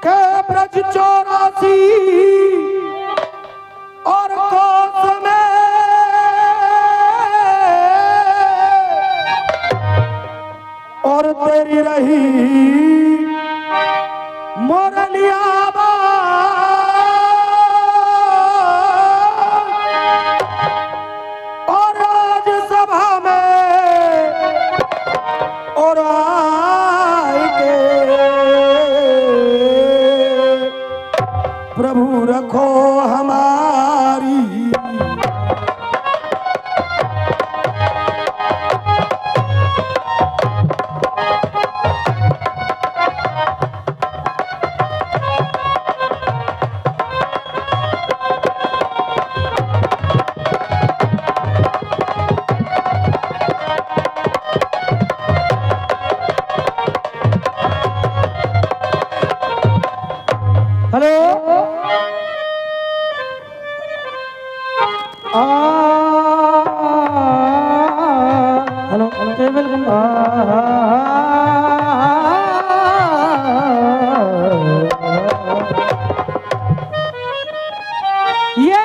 के ब्रज 84 और कोस में और तेरी रही मोरलिया और राज्यसभा में और आए के प्रभु रखो हमारी हेलो हेलो वेलकम ये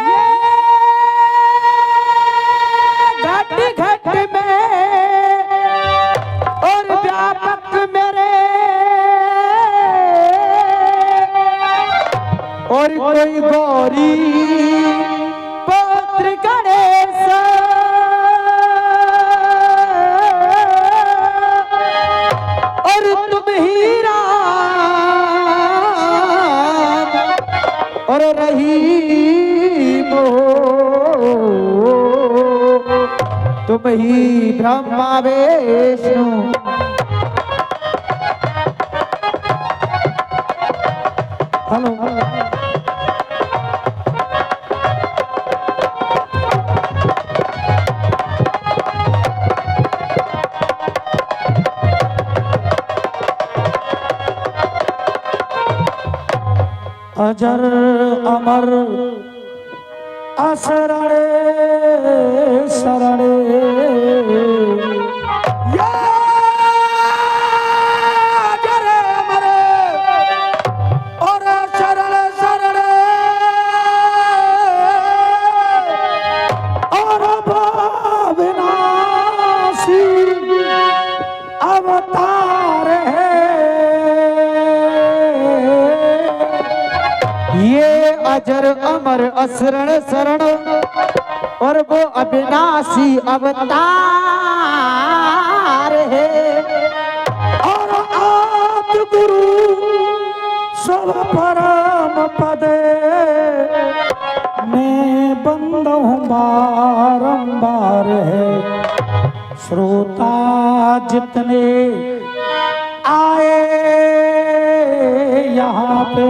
घट घट में और व्यापक मेरे और कोई गौरी पुत्र गणेश और तुम ही राम और रहीम तुम ही ब्रह्मा विष्णु हेलो अजर अमर असरणे शरणे या अजर अमर और शरण शरणे और विनाशी अवतार है ये अजर अमर असरण शरण और वो अविनाशी अवतार है और आप गुरु सब परम पदे मैं बंद हूँ बारंबार है श्रोता जितने आए यहाँ पे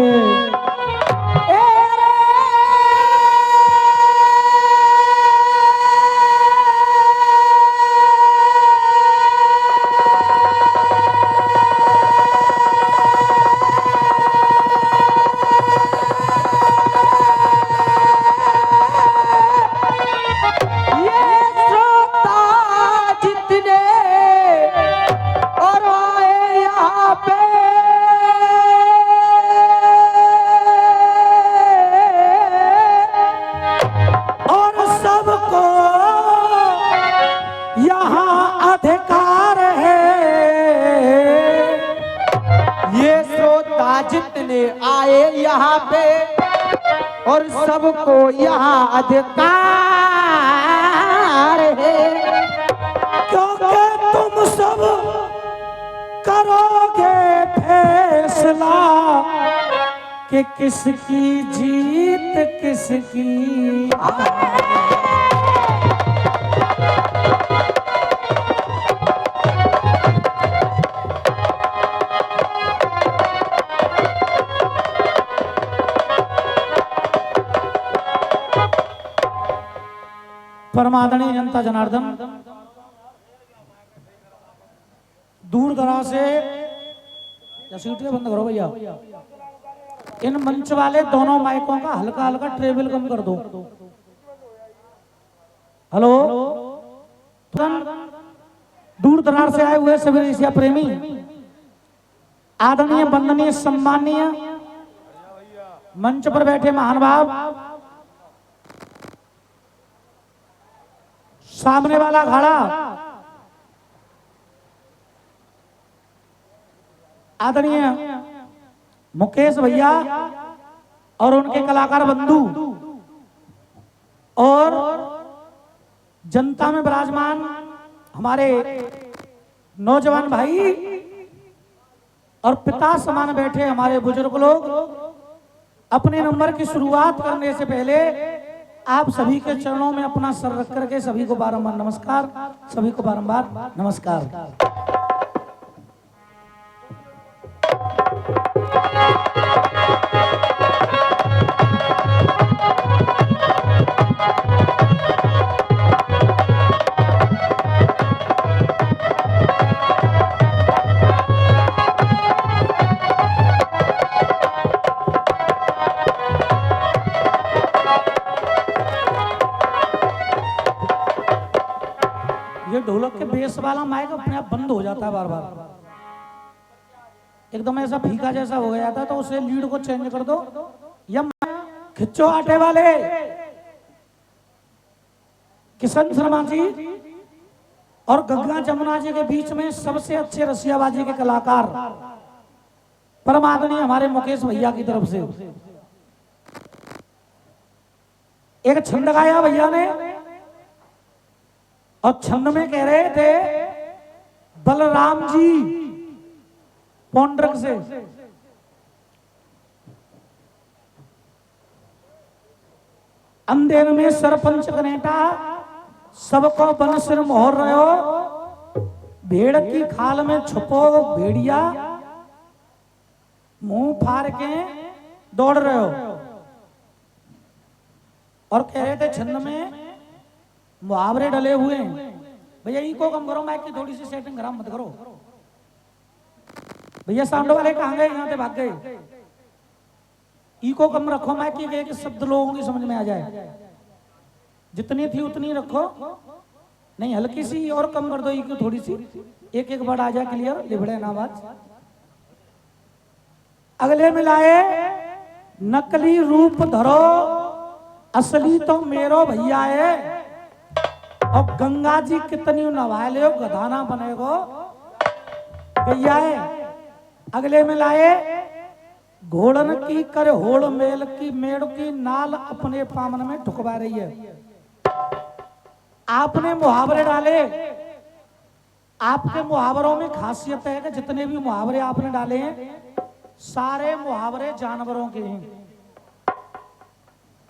अधिकार है ये श्रोता जितने आए यहाँ पे और सबको यहाँ अधिकार है क्योंकि तुम सब करोगे फैसला कि किसकी जीत किसकी परमादरणीय जनता जनार्दन दूर दराज से या सीटें बंद करो भैया इन मंच वाले दोनों माइकों का हल्का हल्का ट्रेवल कम कर दो। हेलो, दूर दरार से आए हुए सभी एशिया प्रेमी, आदरणीय वंदनीय सम्मानीय मंच पर बैठे महानुभाव, सामने वाला अखाड़ा आदरणीय मुकेश भैया और उनके कलाकार बंधु और जनता में विराजमान हमारे नौजवान भाई और पिता समान बैठे हमारे बुजुर्ग लोग, अपने नंबर की शुरुआत करने से पहले आप सभी के चरणों में अपना सर रख करके सभी को बारंबार नमस्कार, सभी को बारंबार नमस्कार। ये ढोलक के बेस वाला माइक अपने आप बंद हो जाता है बार बार, एकदम ऐसा फीका जैसा हो गया था, तो उसे लीड को चेंज कर दो। या खिच्चो आटे वाले किशन शर्मा जी और गंगा जमुना जी के बीच में सबसे अच्छे रसियाबाजी के कलाकार परम आदरणीय हमारे मुकेश भैया की तरफ से एक छंद गाया भैया ने, और छंद में कह रहे थे बलराम जी पौंड्रक से, अंधेर में सरपंच कनेटा सबको बन सिर मोहर रहे हो, भेड़ की खाल में छुपो भेड़िया मुंह फाड़ के दौड़ रहे हो। और कह रहे थे छंद में मुहावरे डले हुए हैं, भैया इको कम करो, माइक की थोड़ी सी सेटिंग खराब मत करो। भैया साउंड वाले कहां गए, यहाँ से भाग गए। इको कम रखो, माइक की एक शब्द लोगों की समझ में आ जाए, जितनी थी उतनी रखो, नहीं हल्की सी और कम कर दो इको थोड़ी सी, एक एक वर्ड आ जाए क्लियर, लिबड़े ना बात। अगले मिलाए नकली रूप धरो, असली तो मेरो भैया है, और गंगा जी कितनी नवाए ले गधाना बनेगो भैया है। अगले में लाए घोड़न की कर होड़ मेल की मेड़ की नाल अपने पामन में ठुकवा रही है। आपने मुहावरे डाले, आपके मुहावरों में खासियत है कि जितने भी मुहावरे आपने डाले हैं सारे मुहावरे जानवरों के हैं।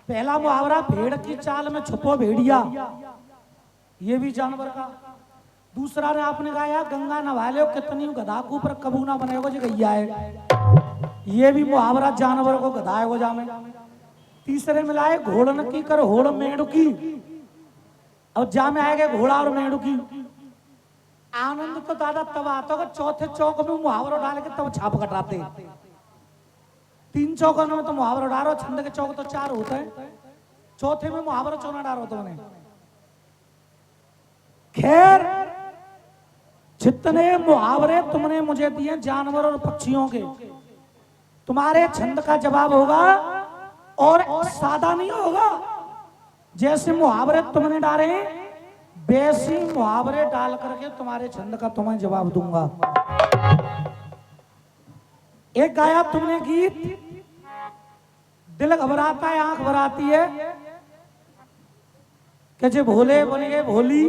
पहला मुहावरा भेड़ की चाल में छुपो भेड़िया, ये भी जानवर का। दूसरा ने आपने गाया गंगा नवा लो कितनी गधा को पर कबू ना बनेगो जो गैया है, ये भी मुहावरा जानवर को गधा है जामे। तीसरे में लाए घोड़न की कर होड़ मेढ़ की, अब जामे आएगा घोड़ा और मेढ़ की। आनंद तो दादा तब आता होगा चौथे चौक में मुहावरा डाल के तब छाप कटाते, तीन चौकों में तो मुहावरा डालो, छंद के चौक तो 4 होते हैं, चौथे में मुहावरा चौना डालो तुमने। खैर जितने मुहावरे तुमने मुझे दिए जानवर और पक्षियों के, तुम्हारे छंद का जवाब होगा और सादा नहीं होगा। जैसे मुहावरे तुमने डाले वैसे मुहावरे डाल करके तुम्हारे छंद का तुम्हें जवाब दूंगा। एक गाया तुमने गीत दिल घबराता है आंख भराती है, कि जे भोले बन गए भोली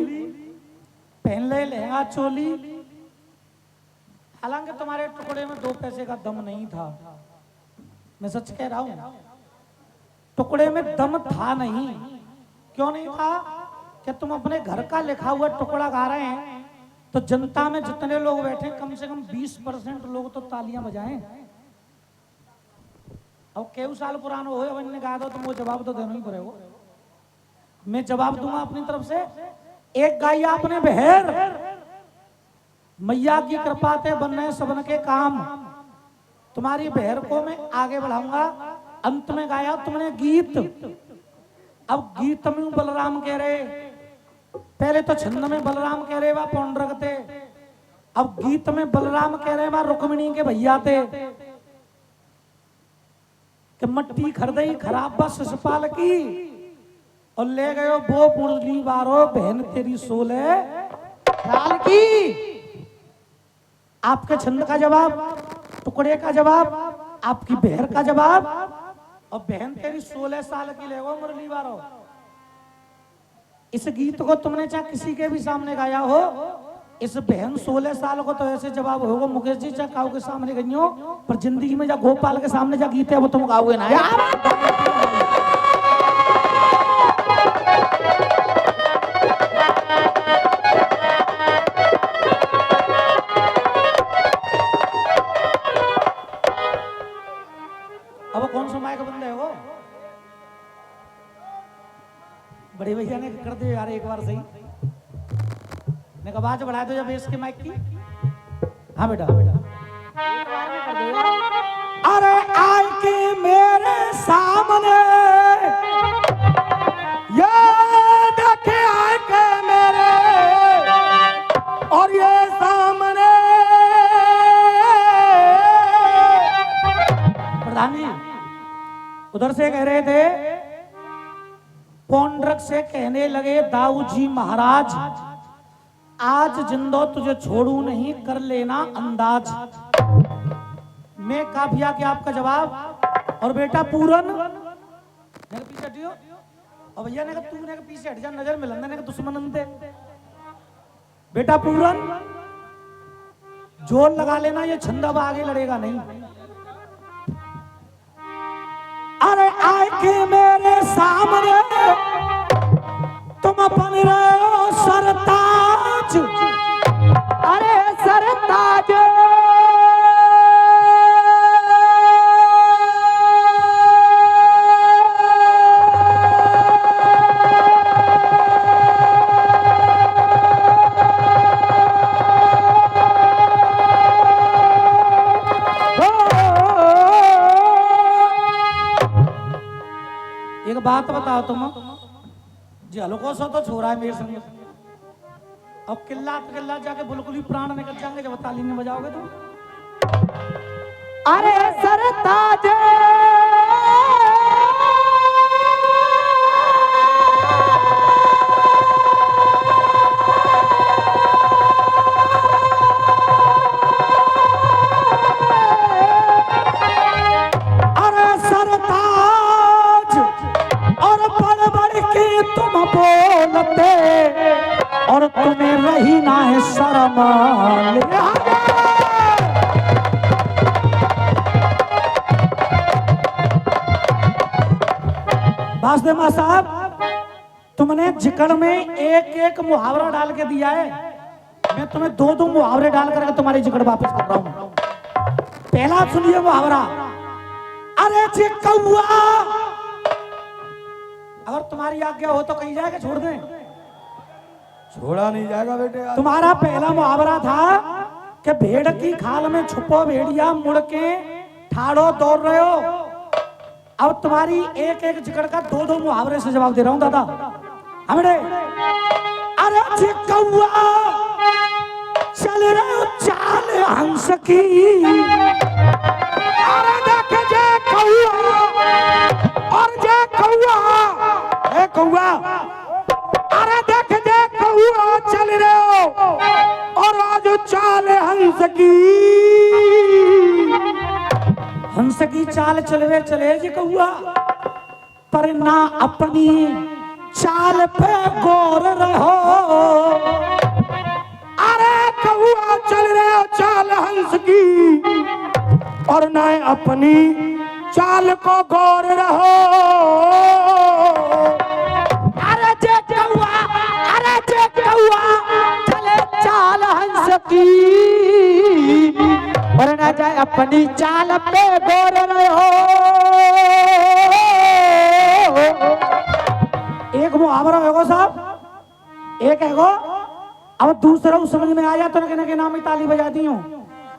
पहन ले लहंगा चोली। हालांकि तुम्हारे टुकड़े में 2 पैसे का दम नहीं था, मैं सच कह रहा हूं, टुकड़े में दम था नहीं। क्यों नहीं था? कि तुम अपने घर का लिखा हुआ टुकड़ा गा रहे हैं तो जनता में जितने लोग बैठे कम से कम 20% लोग तो तालियां बजाएं। अब केव साल पुराना हो ने गा दो, तुम वो जवाब तो देना ही पड़ेगा। मैं जवाब दूंगा अपनी तरफ से। एक गाई आपने बहर मैया की कृपा से बनने सबन के काम, तुम्हारी बहर को मैं आगे बढ़ाऊंगा। अंत में गाया तुमने गीत। अब गीत में बलराम कह रहे, पहले तो छंद में बलराम कह रहे वह पौंड्रक थे, अब गीत में बलराम कह रहे वह रुक्मिणी के भैया थे कि मट्टी खरीदई खराब बस ससपाल की और ले गए वो मुरली बारो बहन तेरी सोले लाल की। आपके छंद का जवाब, टुकड़े का जवाब, आपकी बहर का जवाब, और बहन तेरी 16 साल की ले गो मुरली बारो। इस गीत को तुमने चाहे किसी के भी सामने गाया हो, इस बहन 16 साल को तो ऐसे जवाब होगा मुकेश जी, चाहे काऊ के सामने गई हो, पर जिंदगी में जा गोपाल के सामने जा गीत है वो तुम गाओगे ना। अब कौन सा माइक बंद है वो? बड़े भैया ने कर दे यार एक बार सही, ने कहा आवाज बढ़ा दो जब इसके माइक की। हाँ बेटा, अरे आए के मेरे सामने ये देखे आए के मेरे और ये सामने। प्रधान जी उधर से कह रहे थे, पौंड्रक से कहने लगे दाऊ जी महाराज आज जिंदो तुझे छोड़ू नहीं, कर लेना अंदाज। मैं काफिया के आपका जवाब। और बेटा पूरन पीछे हटियो, और भैया ने कहा तूने पीछे हट जा, नजर मिलन ने दुश्मन थे। बेटा पूरन जोर लगा लेना, ये छंद अब आगे लड़ेगा नहीं। अरे आए के मेरे सामने तुम बन रहे हो सरताज, अरे सरताज। एक बात बताओ तुम जी, हल्को सो तो छोड़ा है मेरे संग, अब किल्ला जाके बिल्कुल ही प्राण निकल जाएंगे जब ताली में बजाओगे तुम। अरे सरताज और तुम्हें रही ना है शर्म। वासुदेव साहब तुमने जिक्र में एक एक मुहावरा डाल के दिया है, मैं तुम्हें दो दो मुहावरे डाल करके तुम्हारी जिक्र वापस कर रहा हूं। पहला सुनिए मुहावरा, अरे जी कौआ। अगर तुम्हारी आज्ञा हो तो कहीं जाएगा, छोड़ दें? छोड़ा नहीं जाएगा बेटे। तुम्हारा पहला मुहावरा था कि भेड़ की खाल में छुपो भेड़िया, मुड़ के ठाड़ो दौड़ रहे हो। अब तुम्हारी एक एक जिक्र का दो दो मुहावरे से जवाब दे रहा हूं दादा। हमने अरे जी कौआ चल रहे हो चाल हंस की, अरे देख जे कौआ और जे कौआ, ए कौआ, अरे देख जे कौआ चल रहे हो और आज चाल हंस की। हंस की चाल चलवे चले जी कौआ, पर ना अपनी चाल पे गौर रहो। अरे कौआ चल रहे हो चाल हंस की और ना अपनी चाल को गौर रहो। अरे जे कौआ, अरे जे कौआ चले चाल हंस की और ना जाए अपनी चाल पे गौर रहो। एक मुहावरा है साहब, एक है गो। अब दूसरा समझ में आया तो ना के नाम ही ताली बजाती हूँ।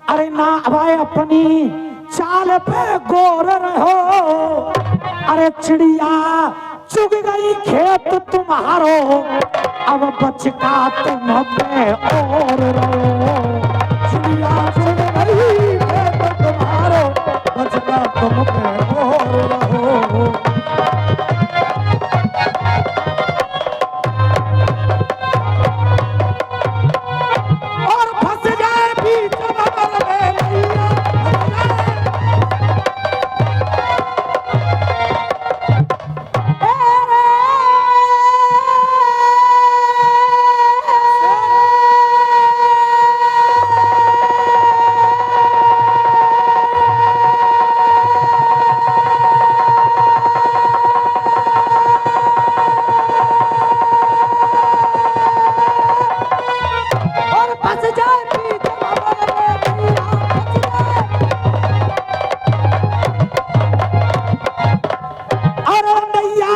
अरे ना भाई अपनी चाल पे गोर रहो, अरे चिड़िया चुग गई खेत तुम्हारो, अब बचका तुम पे और रहो। चिड़िया चुग गई खेत तुम्हारो, बचका तुम पे और रहो। और फंस जाए बीच बबल में नैया, और फंस जाए बीच बबल में नैया, अरे नैया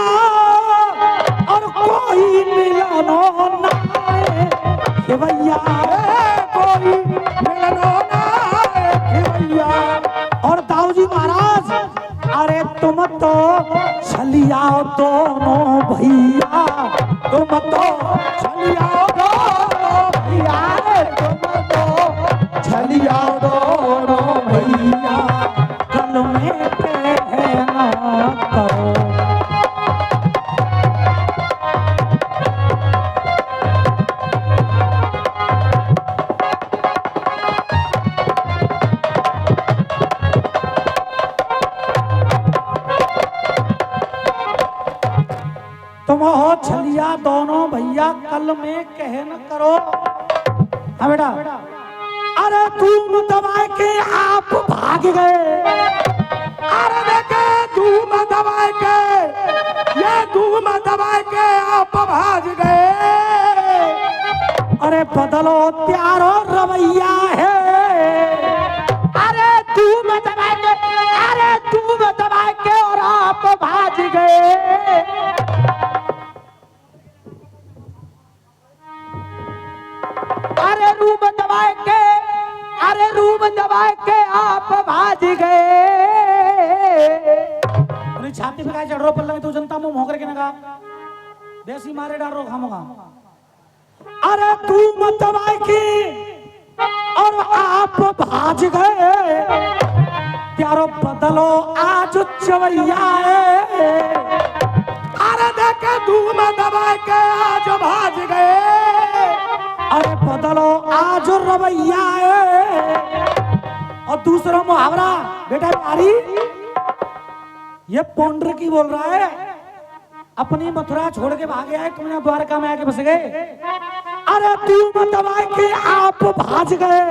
और कोई मिलनो नाए खेवैया, कोई मिलनो नाए खेवैया। और दाऊजी महाराज, अरे तुम तो छलियाओ दोनों भैया, तुम तो छलियाओ दोनों भैया, तुम तो छलियाओ दोनों भैया, कल में कहना करो। तुम हो छलिया दोनों भैया, कल में कह न करो। हाँ बेटा, अरे तुम दबा के आप भाग गए, अरे देखे धूम दबा के, ये धूम दबा के आप भाग गए। अरे बदलो त्यारो रवैया है, अरे धूम दबा के, अरे धूम दबा के और आप भाग गए। अरे रूम दबाए के, अरे रूम दबाए के आप भाज गए। छाती पे काय चढ़ रो पल्ला में तो जनता मुंह मोकर के नगा देसी मारे डाल रो खामोगा। अरे तू मत दबाए की और आप भाज गए, प्यारो बदलो आज चवैया। अरे देखे धूम दबाए के आज भाज गए, अरे बदलो आज रवैया। और दूसरा मुहावरा बेटा प्यारी, ये पौंड्र की बोल रहा है, अपनी मथुरा छोड़ के भागे आए, तुम यहाँ द्वारका में आके बस गए। अरे तू मत दबाए के आप भाज गए,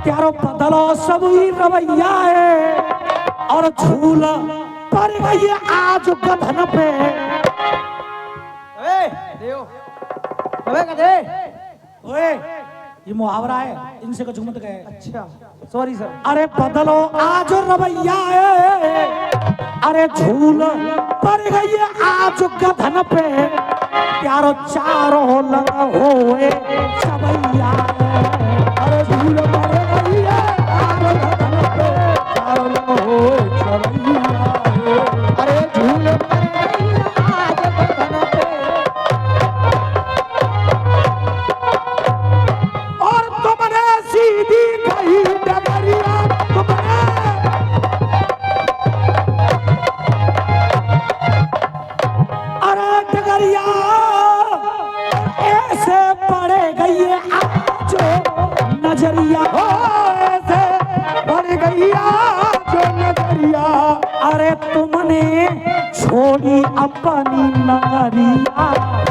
प्यारो बदलो सब ही रवैया है। और झूल पड़ गई आज गधन पे। ओए ये मुहावरा है, इनसे कुछ मत कहे। अच्छा सॉरी सर। अरे बदलो आज रवैया है, अरे झूल पड़ गई आज गधन पे, प्यारो चारों लग होए चवैया। अरे झूल पड़ गई आज गधन पे, चारों लग होए चवैया। अरे झूल पड़ गई आज गधन पे। और तुमने सीधी कही डगरिया, तुमने अरे डगरिया ऐसे पड़े गई आज नजरिया, हो ऐसे पड़ गई आज नजरिया। अरे तुमने छोड़ी अपनी नगरिया,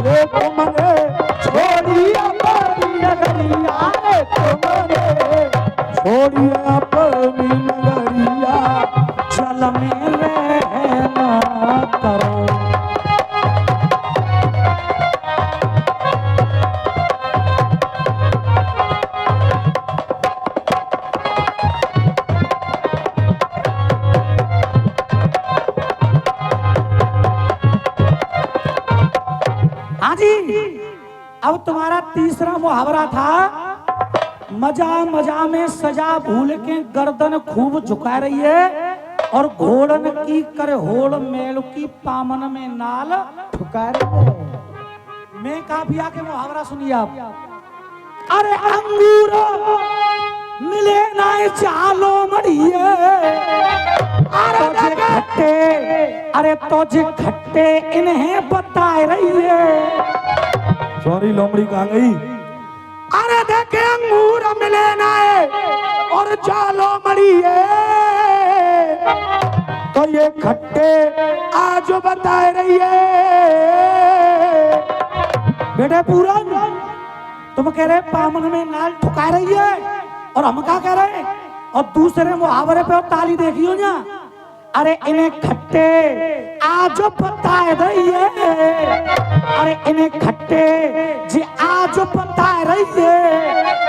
ये तुमने छोड़ी अपनी नगरिया, तुमने छोड़ी अपनी नगरिया, चल में रहना करो। हाँ जी, अब तुम्हारा तीसरा मुहावरा था, मजा मजा में सजा भूल के गर्दन खूब झुका रही है और घोड़न की कर होड़ मेल की पामन में नाल ठुका रही है। मैं काफिया के मुहावरा सुनिए आप। अरे अंगूर मिले ना चालो मड़िए, अरे खट्टे, अरे तुझे खट्टे इन्हें बताए रही है। सॉरी लोमड़ी कहाँ गई? अरे देखे अंगूर मिले ना और चालो मड़िए, तो ये खट्टे आज बताए रही है। बेटे पूरा तुम कह रहे पामन में नाल ठुका रही है और हम क्या कह रहे हैं? और दूसरे मुहावरे पे और ताली देखियो ना। अरे इन्हें खट्टे आज बताए रही है, अरे इन्हें खट्टे जी आज बताए रही है।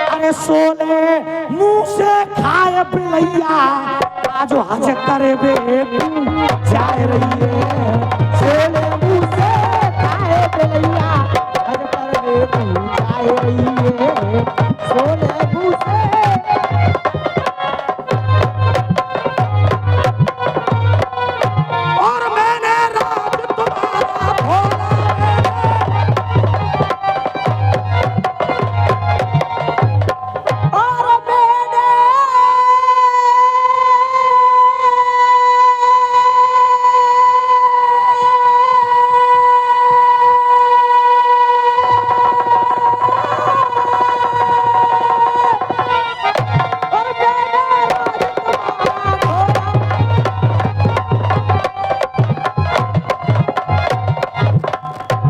अरे सोले मुंह से खाए बिलैया आज हज करे बे जाए रही है। सोले मुंह से खाए बिलैया हज करे बे जाए रही है। सोले मुंह से और मैंने राज तुम्हारा खोला और मैंने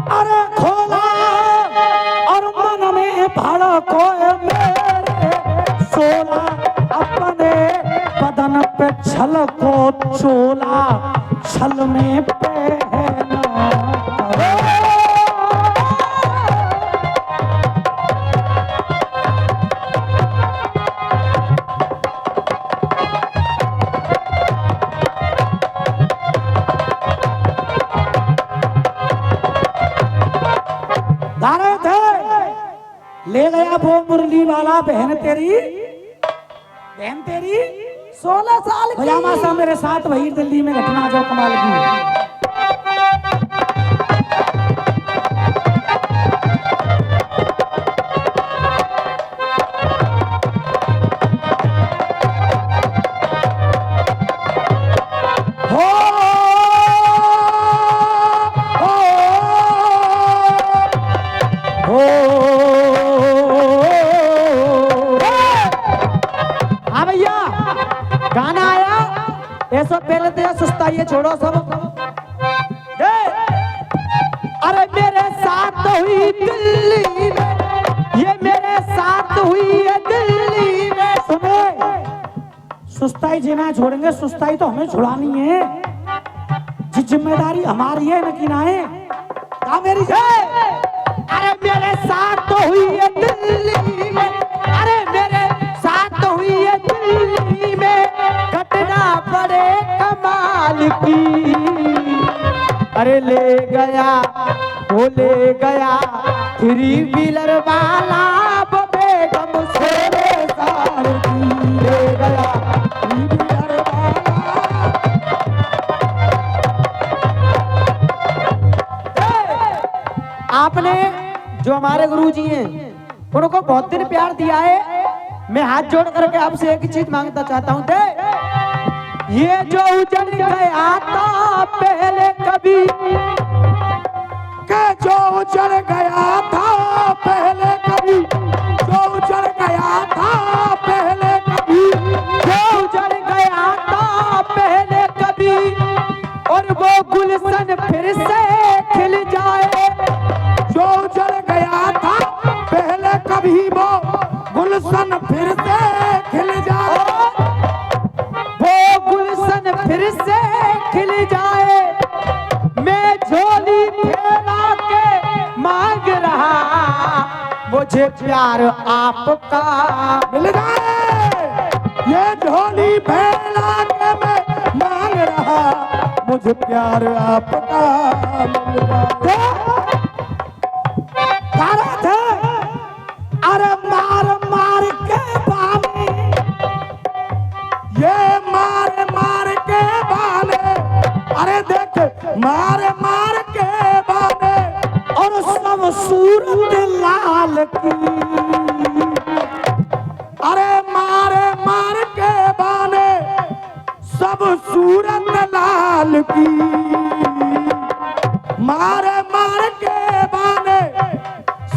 अरे खोला और मन में भड़को मेरे सोला अपने बदन पे छल को चोला छल में पहना। धारे थे ले गया वो मुरली वाला बहन तेरी 16 साल की। भजामा सा मेरे साथ वही दिल्ली में घटना जो कमाल की। हाँ भैया गाना आया, ऐसा पहले तो सुस्ता ये छोड़ो सब। अरे मेरे साथ हुई दिल्ली में, ये मेरे साथ हुई है दिल्ली में। सुने सुस्ताई जीना छोड़ेंगे, सुस्ताई तो हमें छुड़ानी है। जी जिम्मेदारी हमारी है न कि ना है। कहा मेरी अरे मेरे साथ तो हुई है दिल्ली में, अरे मेरे साथ तो हुई है दिल्ली में, घटना बड़े कमाल की। अरे ले गया वो ले गया थ्री व्हीलर वाला वो बेगम 16 साल की। ले गया थ्री व्हीलर वाला। आपने जो हमारे गुरुजी हैं उनको बहुत दिन प्यार दिया है। मैं हाथ जोड़ करके आपसे एक चीज मांगता चाहता हूँ, दे ये जो उजड़ गया था पहले कभी, के जो उजड़ गया था पहले कभी, जो उजड़ गया था पहले कभी, जो उजड़ गया था पहले कभी, और वो गुलशन फिर से खिल जाए। जो उजड़ गया था पहले कभी वो गुलशन फिर से खिल जाए। वो गुलशन फिर से खिल जाए। मैं झोली फैला के मांग रहा, मुझे प्यार आपका मिल जाए। ये झोली फैला के मैं मांग रहा, मुझे प्यार आपका मिल जाए। अरे मार मार के मार मार के बाने और सब सूरत लाल की। अरे मारे मार के बाने सब सूरत लाल की। मारे मार के बाने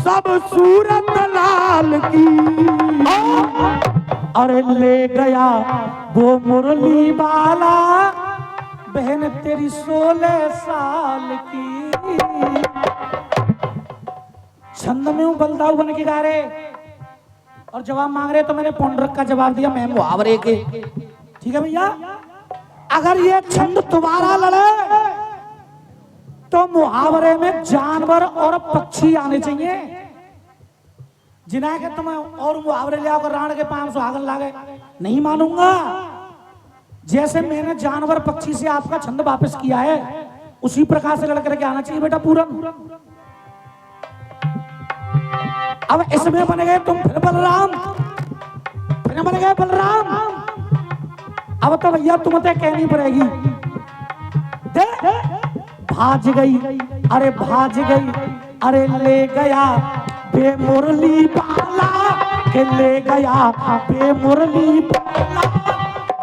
सब सूरत लाल की। अरे ले गया वो मुरली वाला बहन तेरी 16 साल की। छंद में हूँ बलदाऊ बन के गा रहे और जवाब मांग रहे तो मैंने पौंडरक का जवाब दिया मैं मुहावरे के। ठीक है भैया, अगर ये छंद दोबारा लड़े तो मुहावरे में जानवर और पक्षी आने चाहिए। जिन्हें के तुम्हें और मुहावरे ले आकर राण के पांव सुहागन लागे, नहीं मानूंगा। जैसे मैंने जानवर पक्षी से आपका छंद वापस किया है उसी प्रकार से लड़कर के आना चाहिए बेटा पूरन। अब इसमें बन गए तुम फिर बलराम, फिर बन गए बलराम। अब तो भैया तुम्हें कहनी पड़ेगी। भाज गई, अरे भाज गई, अरे ले गया बे मुरली वाला के ले गया बे मुरली वाला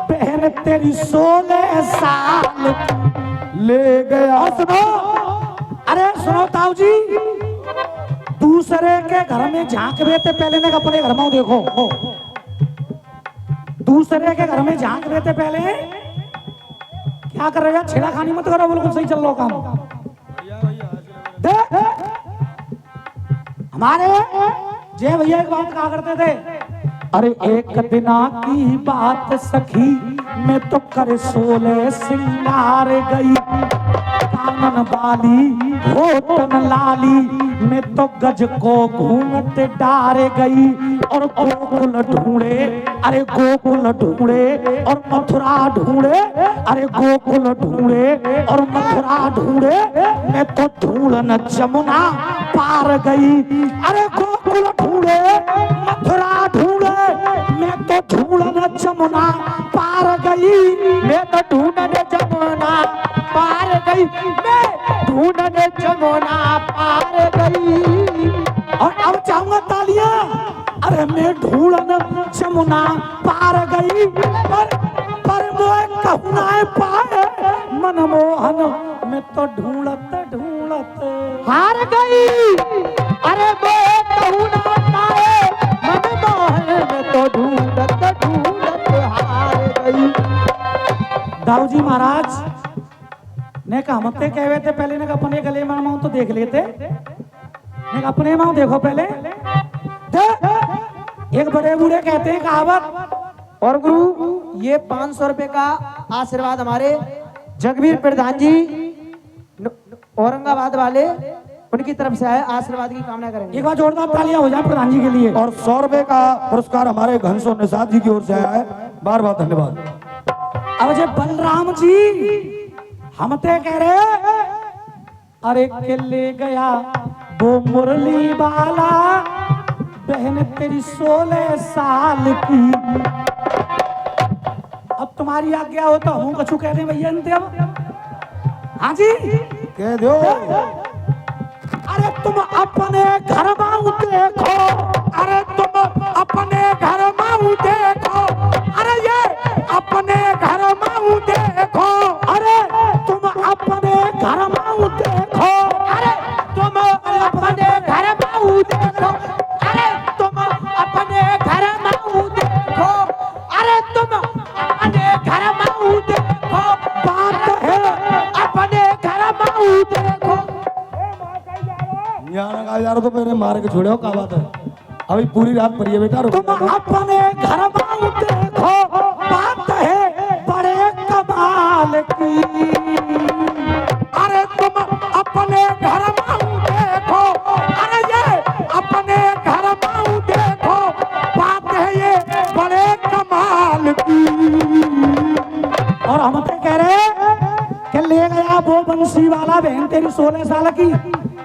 बहन तेरी 16 साल की। ले गया। और सुनो, अरे सुनो ताऊ जी, दूसरे के घर में झांक रहे थे पहले ने अपने घर में देखो। दूसरे के घर में झांक रहे थे पहले क्या कर रहे हो? छेड़ा खानी मत करो, बिल्कुल सही चल रहा काम। देख हमारे जय भैया एक बात कहा करते थे, अरे एक दिना की बात सखी मैं तो कर 16 सिंगार गई। कानन बाली होठन लाली मैं तो गज को घूंघट डार गई। और गोकुल ढूंढे, अरे गोकुल ढूंढे और मथुरा ढूंढे, अरे गोकुल ढूंढे और मथुरा ढूंढे मैं तो ढूंढन जमुना पार गई। अरे गोकुल ढूंढे मथुरा ढूंढे मैं तो ढूंढन जमुना पार गई। मैं तो ढूंढन जमुना पार गई, मैं ढूंढन जमुना पार गई। और अब चाहूंगा तालियां। अरे मैं ढूंढन जमुना पार गई पर मोए कहूना पाए मनमोहन मैं तो ढूंढत ढूंढत हार गई। अरे मैं कहूना पाए मनमोहन मैं तो ढूंढत ढूंढत हार गई। दाऊ जी महाराज ने कहा हमते कहवे थे पहले ने अपने गले में माऊ तो देख लेते, ने अपने माऊ देखो पहले। एक बड़े बूढ़े कहते हैं कहावत। और गुरु ये 500 रुपए का आशीर्वाद हमारे जगवीर प्रधान जी औरंगाबाद वाले उनकी तरफ से आए, आशीर्वाद की कामना करेंगे। एक बार जोरदार तालियां हो जाए प्रधान जी के लिए। और 100 रुपए का पुरस्कार हमारे घनसो निषाद जी की ओर से आया है, बार बार धन्यवाद। अब जे बलराम जी हमते कह रहे, अरे के ले गया वो मुरली वाला बहन तेरी 16 साल की। अब तुम्हारी आज्ञा हो तो हम कछु कह दे भैया अंते। अब हाँ जी कह दो। अरे तुम अपने घर माऊ देखो, अरे तुम अपने घर माऊ देखो, अरे ये अपने घर माऊ देखो, अरे तुम अपने घर माऊ देखो, अरे तुम अपने घर माऊ देखो, अरे तुम अपने घर माऊ देखो, अरे तुम अपने घर माऊ देखो। बात है अपने घर माऊ देखो। यहाँ का यार तो पहले मार के छोड़े हो, क्या बात है? अभी पूरी रात पड़ी है बेटा, रुको। तुम अपने घर माऊ देखो, बात है बड़े कमाल की। अरे तुम अपने घर माऊ देखो, अरे ये अपने घर माऊ देखो, बात है ये बड़े कमाल की। और हम तो कह रहे कि ले गया वो बंसी वाला बहन तेरी 16 साल की।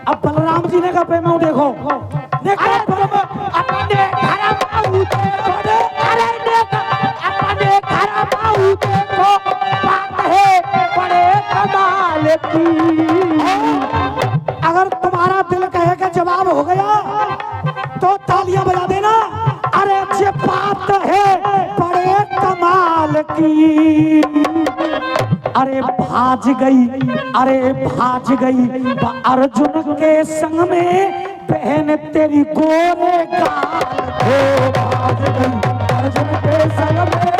अब बलराम जी ने कहा पे मैं देखो, देखो अरे तुम अपने घर माऊ देखो, अरे देखो अपने घर माऊ देखो, बात है बड़े कमाल की। अगर तुम्हारा दिल कहे कि जवाब हो गया तो तालियां बजा देना। अरे ये बात है बड़े कमाल की। अरे भाज गई अर्जुन के संग में बहन तेरी गोरे गाल को। भाज गई अर्जुन के संग में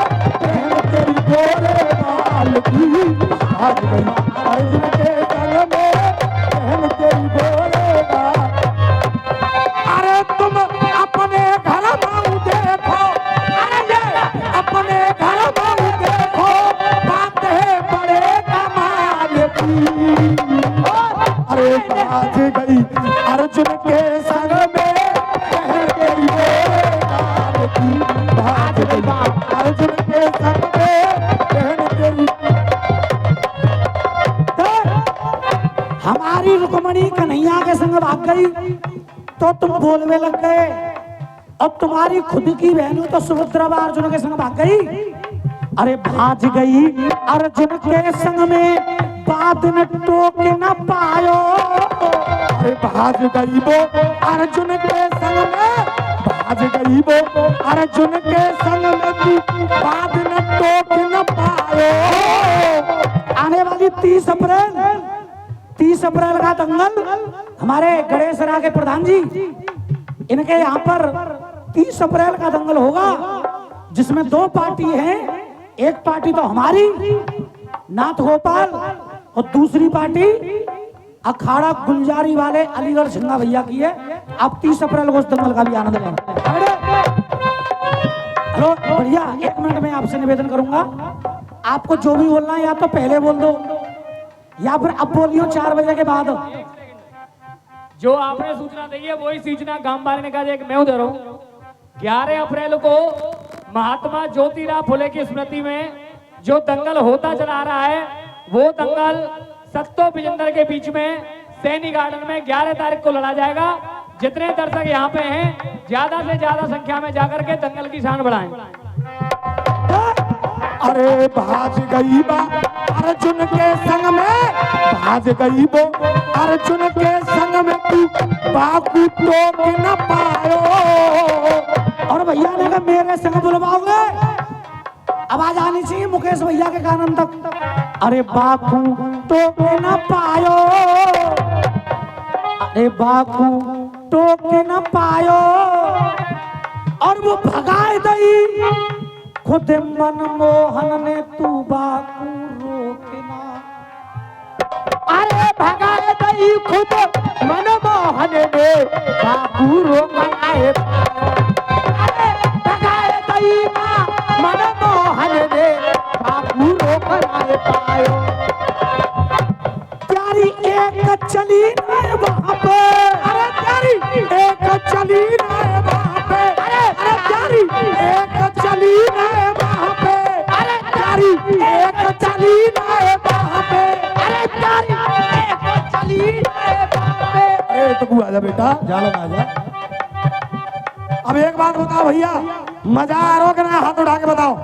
बहन तेरी गोरे गाल की। भाज गई अर्जुन के संग में बहन तेरी गोरे गाल। अरे तुम अपने घर में देखो, अरे ये अपने घर में देखो, बात है बड़े कमाल की। अरे भाज गई अर्जुन के संग में बहन तेरी गोरे गाल की। भाज गई अर्जुन के संग में बहन तेरी। हमारी रुक्मणी कन्हैया के संग भाग गई तो तुम बोलने लग गए, और तुम्हारी खुद की बहनों तो सुभद्रा अर्जुन के संग भाग गई। अरे भाज गई अर्जुन के संग में बात न टोक न पायो। अरे भाज गई वो अर्जुन के संग में, भाज गई वो अर्जुन के संग में तू बात न टोक न पायो। आने वाली 30 अप्रैल का दंगल हमारे गणेश रा के प्रधान जी, इनके यहाँ पर 30 अप्रैल का दंगल होगा, जिसमें 2 पार्टी हैं। एक पार्टी तो हमारी नाथ गोपाल और दूसरी पार्टी अखाड़ा गुलजारी वाले अलीगढ़ सिंगा भैया की है। आप 30 अप्रैल को उस दंगल का भी आनंद लें। हेलो बढ़िया, 1 मिनट में आपसे निवेदन करूंगा, आपको जो भी बोलना है या तो पहले बोल दो या फिर अब बोलियो 4 बजे के बाद। जो आपने सूचना दी है वही सूचना गांव वाले ने कहा कि मैं दे रहा हूँ। 11 अप्रैल को महात्मा ज्योतिराव फुले की स्मृति में जो दंगल होता चला आ रहा है, वो दंगल सत्तो बिजेंद्र के बीच में सैनी गार्डन में 11 तारीख को लड़ा जाएगा। जितने दर्शक यहाँ पे हैं, ज्यादा से ज्यादा संख्या में जाकर के दंगल की शान बढ़ाएं। अरे भाज गई बा अर्जुन के संग में, भाज गई वो अर्जुन के संग में तू बाकू टोक न पायो। और भैया ने कहा मेरे संग बुलवाओगे, आवाज आनी चाहिए मुकेश भैया के कानन तक। अरे बाकू टोक न पायो, अरे बाकू टोक न पायो। और वो भगाए दई खुद मनमोहन ने तू बाकू रोकना। अरे भगाए दई खुद मनमोहन ने बाकू रोकना है। अरे भगाए दई मनमोहन ने बाकू रोकना है पायो। प्यारी एक चली न वहाँ पे, अरे प्यारी एक चली न वहाँ पे, अरे प्यारी एक चली न वहाँ पे, अरे प्यारी एक चली न वहाँ पे, अरे प्यारी एक चली न वहाँ पे। अरे तो आजा बेटा, जालो आजा। अब एक बात बताओ भैया, मजा आ रहा कि नहीं? हाथ उठा के बताओ।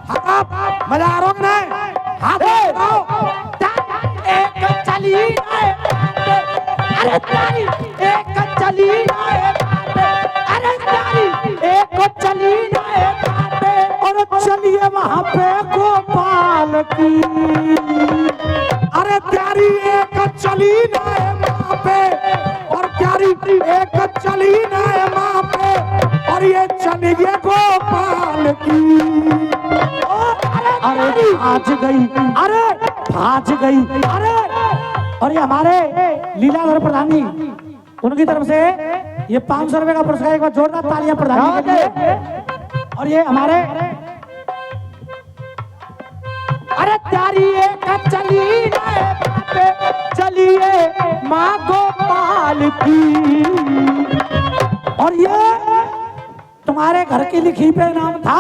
हाथ, मजा आ रहा कि नहीं? हाथ बताओ। एक चली न वहाँ पे, अरे प्यारी एक चली न वहाँ पे, अरे प्यारी एक चली न वहाँ पे। और चलिए वहाँ पे गोपाल की। अरे प्यारी एक चली न वहाँ पे, और प्यारी एक चली न वहाँ पे, और ये चली गई गोपाल की। अरे भाज गई, अरे भाज गई, अरे। और ये हमारे लीलाधर प्रधान जी, उनकी तरफ से ये 500 रुपए का पुरस्कार, एक बार जोरदार तालियां प्रधान जी के लिए। और ये हमारे अरे प्यारी एक चली न पे, चलिए माँ गोपाल की। और ये तुम्हारे घर की लिखी पे नाम था,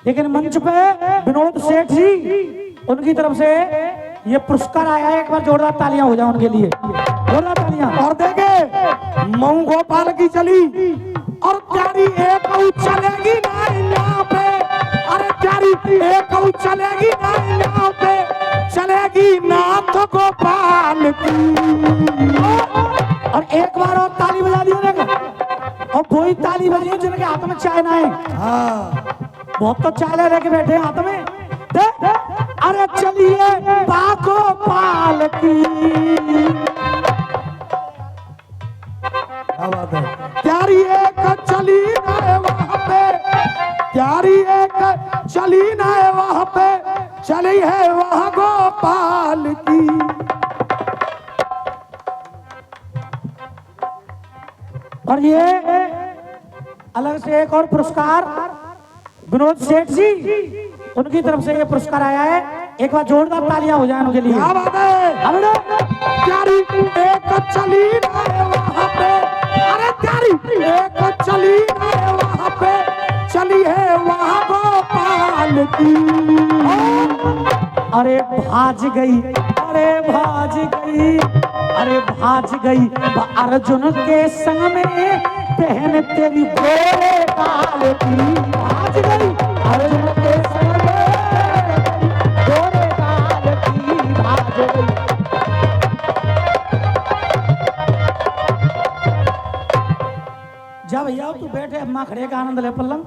लेकिन मंच पे विनोद सेठ जी, उनकी तरफ से ये पुरस्कार आया है। एक बार जोरदार तालियां हो जाए उनके लिए, जोरदार तालियां। और देखे मऊ गोपाल की चली, और प्यारी एक चलेगी ना यहाँ पे, अरे प्यारी एक चलेगी ना यहाँ पे, चलेगी नाथ गोपाल की। और एक बार और ताली बजा दी उन्हें, और वही ताली बजी जिनके हाथ में चाय ना है। हाँ बहुत तो चाय लेके बैठे हैं हाथ में। अरे चलिए बाको पाल की। क्या बात है। प्यारी एक चली ना है वहां पे, प्यारी एक चली ना है वहां पे, चली है वहां गोपाल की। और ये अलग से एक और पुरस्कार विनोद सेठ जी, उनकी तरफ से ये पुरस्कार आया है। एक बार जोरदार तालियां हो जाए उनके लिए। क्या बात है। प्यारी एक चली ना है वहां पे, अरे प्यारी एक चली ना है वहां पे, चली है वहां गोपाल की। अरे भाज गई, अरे भाज गई, अरे भाज गई अर्जुन के संग में बहन तेरी गोरे काल की। भाज गई अर्जुन के संग में गोरे काल की, भाज गई। जा भैया तू बैठे, अम्मा खड़े का आनंद ले। पल्लंग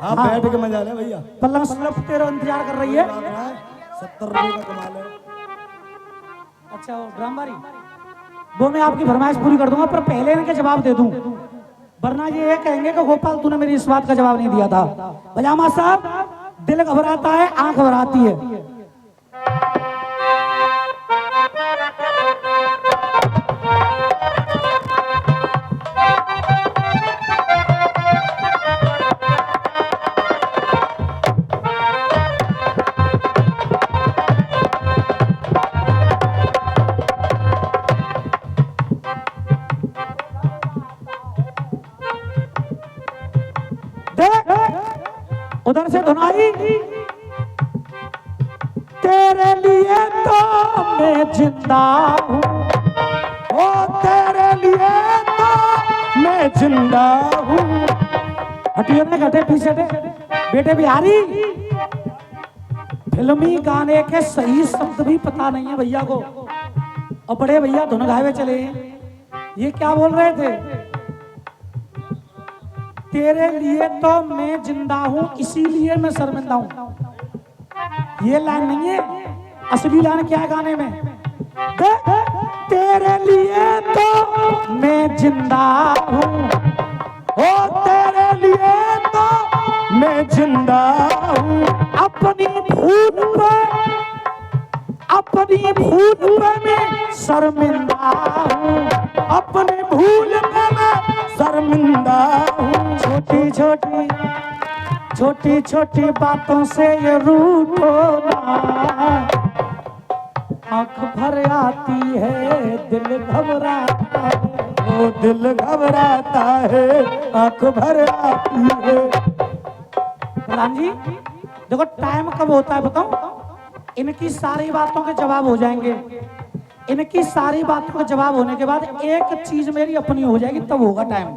हाँ बैठ के मजा ले भैया। पल्लंग सिर्फ तेरा इंतजार कर रही है। 70 रुपए का कमाल है। अच्छा वो ड्रामबारी, वो मैं आपकी फरमाइश पूरी कर दूंगा, पर पहले इनके जवाब दे दूं, वरना ये कहेंगे कि गोपाल तूने मेरी इस बात का जवाब नहीं दिया था। पजामा साहब, दिल घबराता है, आंख घबराती है। उधर से धुनाई, तेरे लिए तो मैं जिंदा हूँ, ओ तेरे लिए तो मैं जिंदा हूँ। हटियो ने घटे पीछे थे बेटे बिहारी। फिल्मी गाने के सही शब्द भी पता नहीं है भैया को, और बड़े भैया धुन गाए चले हैं। ये क्या बोल रहे थे? तेरे लिए तो मैं जिंदा हूं, इसीलिए मैं शर्मिंदा हूं। ये लाइन नहीं है, असली लाइन क्या है गाने में? तेरे लिए तो मैं जिंदा हूं, ओ तेरे लिए तो मैं जिंदा हूँ। अपनी भूल पे, अपनी भूल पे मैं शर्मिंदा हूं, अपने भूल पे मैं शर्मिंदा हूँ। छोटी छोटी छोटी छोटी बातों से ये रूठो ना, आंख भर आती है, दिल घबराता है। ओ दिल घबराता है, आंख भर आती है। प्रधान जी देखो टाइम कब होता है बताओ? इनकी सारी बातों के जवाब हो जाएंगे, इनकी सारी बातों के जवाब होने के बाद एक चीज मेरी अपनी हो जाएगी, तब होगा टाइम।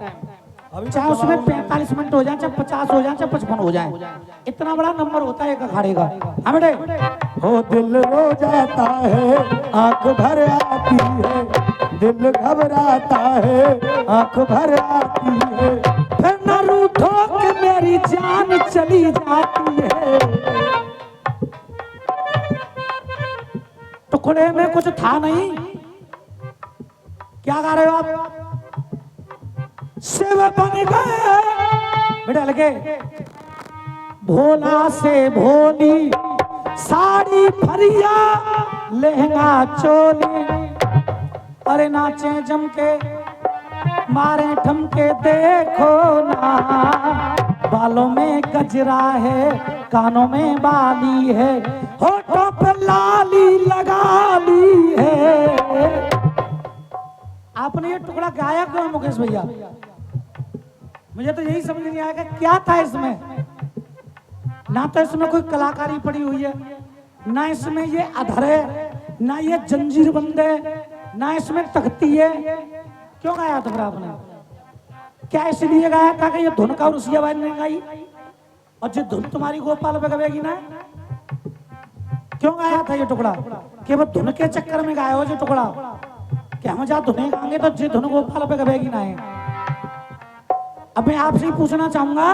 चाहे उसमें 45 मिनट हो जाए, चाहे 50 हो जाए, चाहे 55 हो जाए, इतना बड़ा नंबर होता है एक अखाड़े का। हाँ बेटे, ओ दिल रो जाता है, आंख भर आती है, दिल घबराता है, आंख भर आती है। फिर न रूठो कि मेरी जान चली जाती है। टुकड़े में कुछ था नहीं, क्या गा रहे हो आप? शिव बन गए बेटा लगे, भोला से भोली, साड़ी फरिया लहंगा चोली, अरे नाचे जम के मारे ठमके देखो ना, बालों में गजरा है, कानों में बाली है, होठों पे लाली लगा ली है। आपने ये टुकड़ा गाया क्यों मुकेश भैया? मुझे तो यही समझ नहीं आया कि क्या था इसमें। ना तो इसमें कोई कलाकारी पड़ी हुई है, ना इसमें ये अधर है, ना ये जंजीर बंद है, ना इसमें तख्ती है। क्यों गाया था फिर आपने? क्या इसलिए गाया था कि ये धुन का रुसिया बाई ने गाई, और जो धुन तुम्हारी गोपाल पे गवेगी ना, क्यों गाया था ये टुकड़ा? केवल धुन के चक्कर में गाया हो जो टुकड़ा, कि हम जहाँ धुने गाएंगे तो जी धुन गोपाल पे गवेगी ना है। अब मैं आपसे ही पूछना चाहूंगा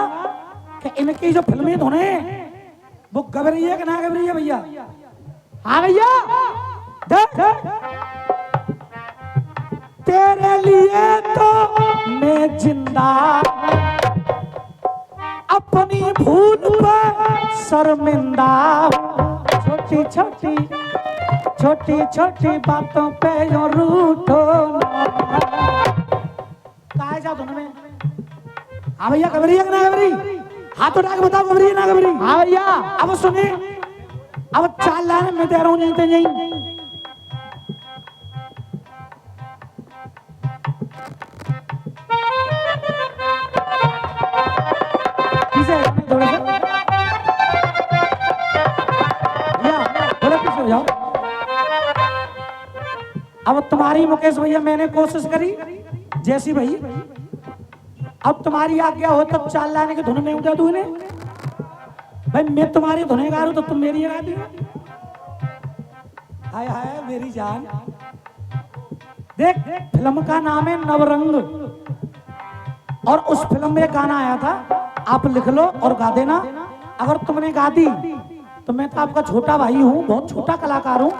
कि इनकी जो फिल्मी धुने वो गब रही है कि ना गब रही है भैया? हाँ भैया। तेरे लिए तो मैं जिंदा, अपनी भूल पर शर्मिंदा, छोटी छोटी छोटी छोटी बातों पे यूं रूठो ना। कहा जा धुन में? हाँ भैया गबरी है कि ना गबरी? हाथ उठा के बताओ गबरी है ना गबरी? हाँ भैया। अब सुने, अब चाल लाने में दे रहा हूं, नहीं नहीं अब तुम्हारी मुकेश भैया मैंने कोशिश करी जैसी भाई, अब तुम्हारी आज्ञा हो तब चाल लाने की धुन में उठा तू इन्हें। भाई मैं तुम्हारी धुने गा रहा हूं तो तुम मेरी गा दी। हाय हाय मेरी जान। देख फिल्म का नाम है नवरंग, और उस फिल्म में गाना आया था, आप लिख लो और गा देना। अगर तुमने गा दी तो मैं तो आपका छोटा भाई हूँ, बहुत छोटा कलाकार हूँ,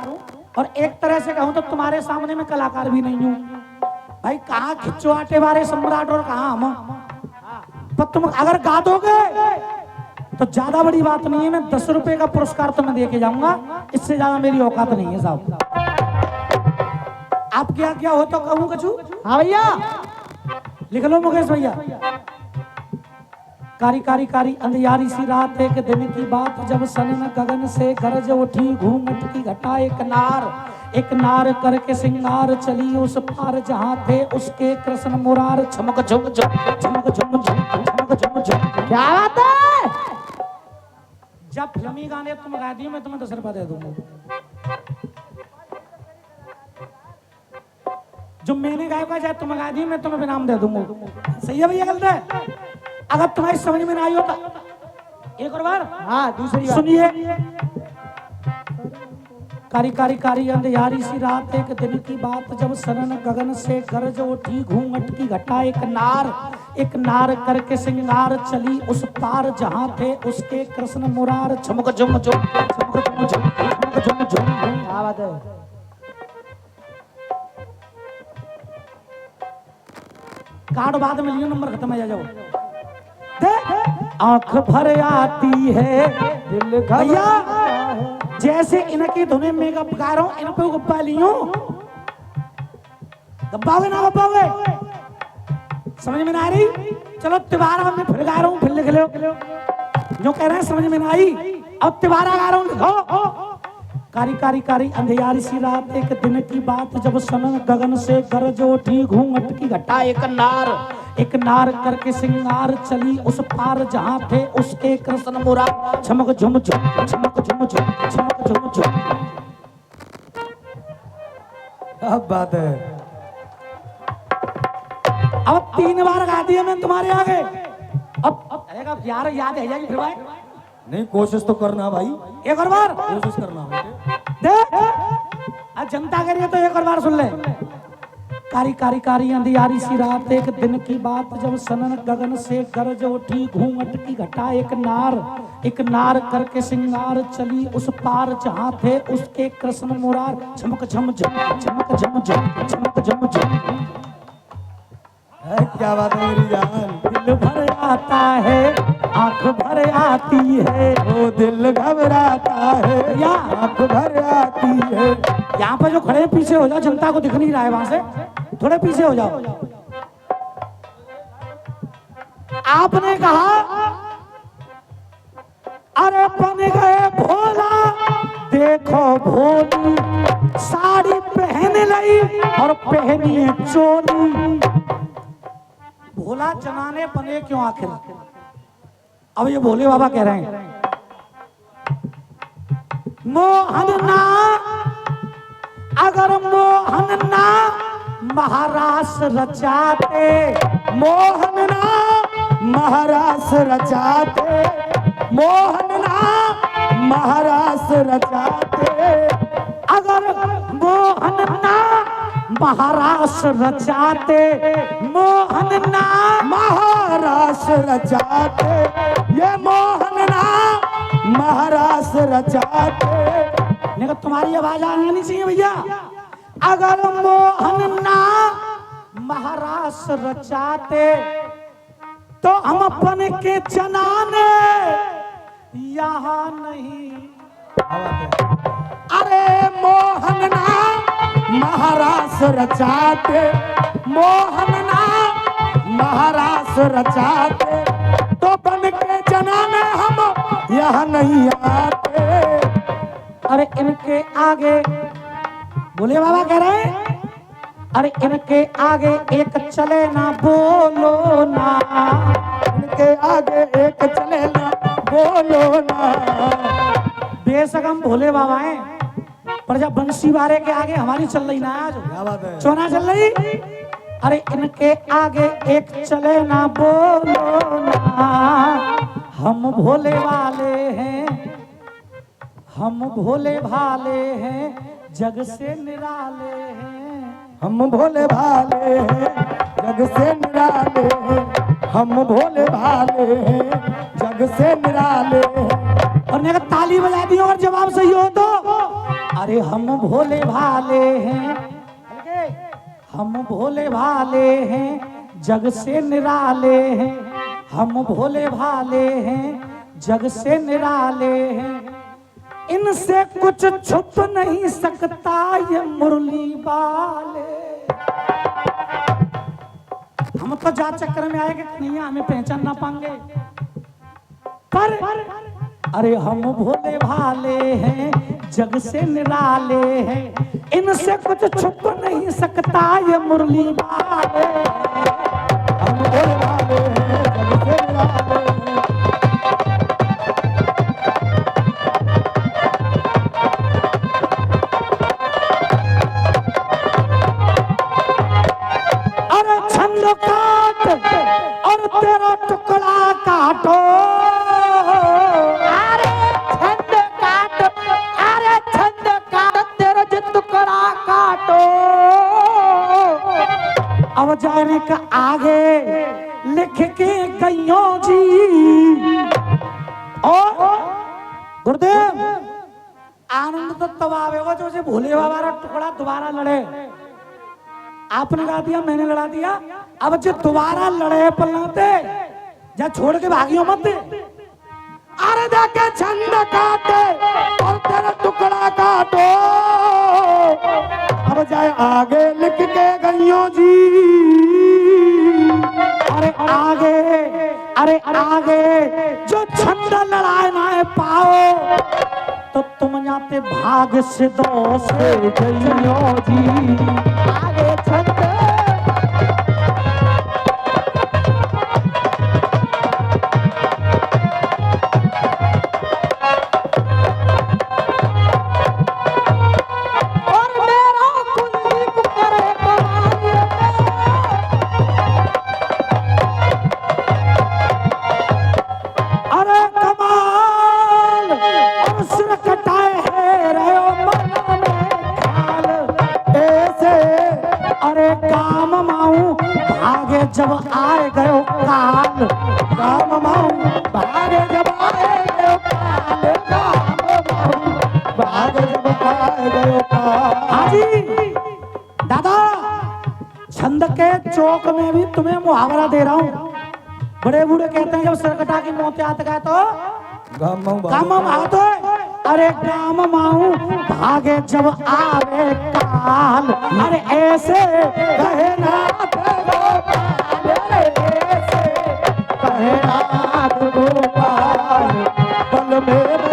और एक तरह से कहूँ तो तुम्हारे सामने मैं कलाकार भी नहीं हूँ। भाई कहाँ खिच्चो आटे वाले सम्राट और कहाँ हम। पर तुम अगर गा दोगे तो ज्यादा बड़ी बात नहीं है, मैं 10 रुपए का पुरस्कार तुम्हें दे के जाऊंगा, इससे ज्यादा मेरी औकात नहीं है साहब। आप क्या हो तो कहूँ कछू? हाँ भैया। लिख लो मुकेश भैया। कारी कारी कारी अंधियारी सी रात, एक दिन की बात, जब सनन गगन से गरज उठी घूंघट की घटा, एक नार करके सिंगार चली उस पार, जहाँ थे उसके कृष्ण मुरार, चमक झुम झुम चमक झुम झुम चमक झुम झुम। क्या बात है? जब फिल्मी गाने तुम गा दिए मैं तुम्हें 10 रुपया दे दूंगा। जो मैंने गाया का चाहे तुम गा दिए मैं तुम्हें इनाम दे दूंगा। सही है भैया? गलत है? अगर तुम्हारी समझ में ना आई होता एक और बार। हाँ दूसरी बात सुनिए। कारी कारी कारी अंधियारी सी रात, एक दिन की बात, जब सनन गगन से गरज उठी घूंघट की घटा, एक नार करके सिंगार चली उस पार, जहाँ थे उसके कृष्ण मुरार, चमक झुम झुम चमक झुम झुम चमक झुम झुम। क्या बात है? कार्ड बाद में लियो, नंबर खत्म है, जाओ। आंख भर आती है दिल भैया, जैसे इनकी धुने में गा रहा हूं, इन पे गप्पा लियो। गप्पाओगे ना गप्पाओगे? समझ में ना आ रही? चलो तिवारा में फिर गा रहा हूं, फिर लिख लो। जो कह रहे हैं समझ में ना आई, अब तिवारा गा रहा हूं, लिखो। कारी कारी कारी अंधियारी सी रात, एक दिन की बात, जब सनन गगन से गरज उठी घूंघट की घटा, एक नार करके सिंगार चली उस पार, जहाँ थे उसके कृष्ण मुरार, चमक झुम झुम चमक झुम झुम चमक झुम झुम। अब बात है। अब 3 बार गा दिया मैं तुम्हारे आगे। अब यार याद है जाएगी फिर भाई? नहीं कोशिश तो करना भाई, एक और बार कोशिश करना बेटे। देख आज जनता कह रही है तो एक और बार सुन ले। कारी कारी कारी अंधियारी सी रात, एक दिन की बात, जब सनन गगन से गरज उठी घूंघट की घटा, एक नार करके सिंगार चली उस पार, जहाँ थे उसके कृष्ण मुरार, चमक झम झम चमक झम झम चमक झम झम। क्या बात है मेरी जान। दिल भर आता है आंख भर आती है, ओ दिल घबराता है या आंख भर आती है। यहाँ पर जो खड़े हैं पीछे हो जाओ, जनता को दिख नहीं रहा है वहां से, थोड़े पीछे हो जाओ। आपने कहा अरे बन गए भोला, देखो भोली, साड़ी पहन ली और पहनी है चोली। भोला जनाने बने क्यों आखिर? अब ये भोले बाबा कह रहे हैं मोहन ना, अगर मोहन ना महारास रचाते, मोहन ना महारास रचाते, मोहन ना महारास रचाते, अगर मोहन ना महाराष्ट्र रचाते, मोहन ना महाराष्ट्र रचाते, ये मोहन ना महाराष्ट्र रचाते। नहीं तुम्हारी आवाज आनी चाहिए भैया। अगर मोहन ना महाराष्ट्र रचाते तो हम अपन के जनाने यहाँ नहीं। अरे मोहन ना महाराष्ट्र रचाते, मोहन ना महाराष्ट्र रचाते, तो बन के जनाने हम यहाँ नहीं आते। अरे इनके आगे बोले बाबा कह रहे हैं, अरे इनके आगे एक चले ना बोलो ना, इनके आगे एक चले ना बोलो ना। बेशक हम भोले बाबा हैं, पर जब बंसी वारे के आगे हमारी चल रही ना आज, क्या बात है? चोना चल रही। अरे इनके आगे एक चले ना बोलो ना, हम भोले वाले हैं, हम भोले भाले हैं, जग से निराले हैं। हम भोले भाले हैं, जग से निराले हैं, हम भोले भाले हैं, जग से निराले हैं। और ने ताली बजा दी और जवाब सही हो तो, अरे हम भोले भाले हैं, हम भोले भाले हैं, जग से निराले हैं, हम भोले भाले हैं, जग से निराले हैं। इनसे कुछ छुप नहीं सकता ये मुरली वाले। हम तो जा चक्कर में आएंगे नहीं, हमें पहचान ना पाएंगे, पर अरे हम भोले भाले हैं, जग से निराले हैं, इनसे कुछ छुप नहीं सकता ये मुरली वाले। हम भोले भाले हैं, जग से निराले हैं। अरे छंद काट और तेरा टुकड़ा काटो, अरे छंद काट, अरे छंद काट, तेरा जो टुकड़ा काटो। अब जाने का आगे लिख के गइयो जी। और गुरुदेव आनंद तो तब आवेगा जो से भोले बाबा का टुकड़ा दोबारा लड़े। आपने लड़ा दिया, मैंने लड़ा दिया, अब जो दोबारा लड़े पलते जा छोड़ के भागियो मत। अरे देखे छंद काटे और तेरा टुकड़ा काटो, अब जाए आगे लिख के गइयो जी। अरे आगे, अरे आगे जो छंद लड़ाए ना पाओ, तो तुम जाते भाग से दो से गइयो जी। आगे छंद और मेरा कुलदीप करे कमाल अरे कमाल और सिर कटाए है रहो मन में खाल। ऐसे अरे काम माऊ भागे जब आए गयो काल, राम माऊ भागे जब आए गयो काल, राम माऊ भागे जब आए गयो काल। हाजी दादा छंद के चौक में भी तुम्हें मुहावरा दे रहा हूँ। बड़े बूढ़े कहते हैं जब सरकटा की मौत याद गए तो काम माऊ तो, अरे काम माऊ भागे जब आवे काल। अरे ऐसे कहे नाथ गोपाल, ऐसे कहे नाथ गोपाल, बल मेरे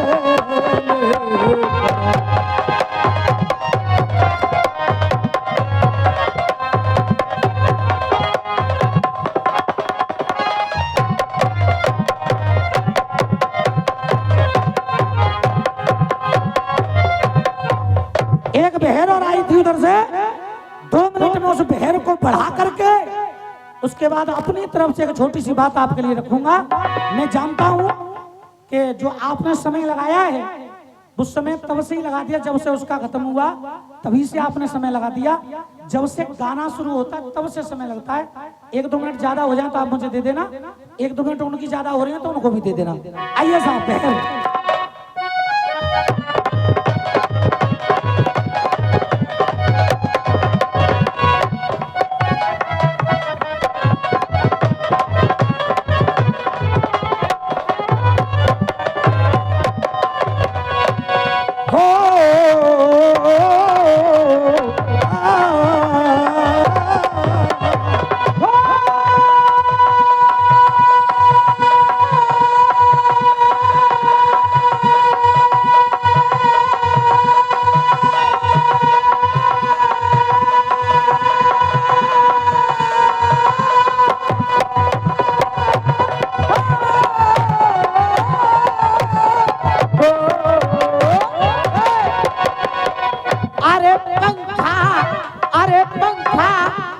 एक बहर और आई थी उधर से, 2 मिनट में उस बहर को बढ़ा करके उसके बाद अपनी तरफ से एक छोटी सी बात आपके लिए रखूंगा। मैं जानता हूं कि जो आपने समय लगाया है वो उस समय तब से ही लगा दिया, जब से उसका खत्म हुआ तभी से आपने समय लगा दिया। जब से गाना शुरू होता है तब से समय लगता है। 1-2 मिनट ज्यादा हो जाए तो आप मुझे दे देना, 1-2 मिनट उनकी ज्यादा हो रही है तो उनको भी दे देना। आइए साहब बहन।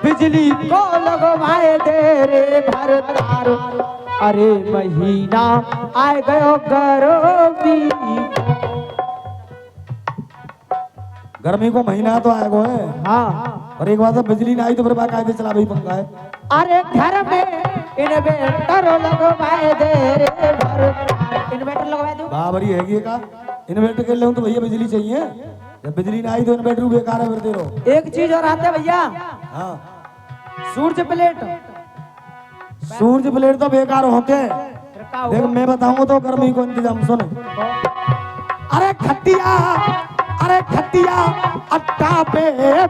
बिजली को लगवाए दे रे भरतार, अरे महीना आए गयो गर्मी। गर्मी को महीना तो आएगो है। हाँ, और एक बात है, बिजली ना आई तो फिर बाकायदे चला भाई पंखा है। अरे घर में इन्वेटर लगवाए दे रे भरतार, इन्वेटर लगवाए दो। बाबरी है का इन्वर्टर के लिए तो भैया बिजली चाहिए, जब बिजली ना आई तो इन्वर्टर बेकार है, फिर दे रहो। एक चीज और आते भैया, हाँ, सूरज प्लेट। सूरज प्लेट तो बेकार होते। देख मैं बताऊंगा तो गर्मी को इंतजाम सुन। अरे खटिया अट्टा पे